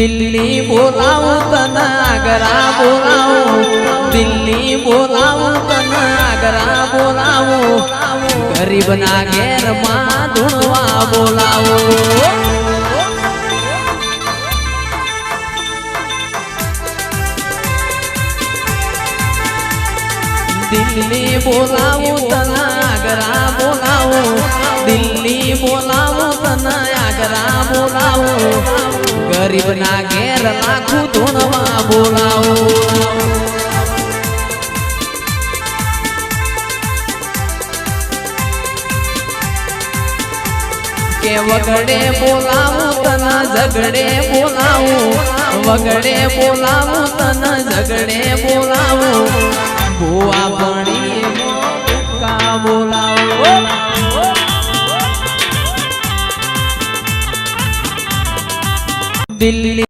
દિલ્હી બોલાવું તને આગ્રા બોલાવું દિલ્હી બોલાવું તને આગ્રા બોલાવું ગરીબના ઘેરમાં ધૂણવા બોલાવું દિલ્હી બોલાવું તને આગ્રા બોલાવું દિલ્હી બોલાવું તને આગ્રા બોલાવું ગરીબના ઘેર લાખું ધૂણવા બોલાવું કે વગડે બોલાવું તને ઝગડે બોલાવું વગડે બોલાવું તને ઝગડે બોલાવું ભુવા ભણી કા બોલાવું દિલ્હી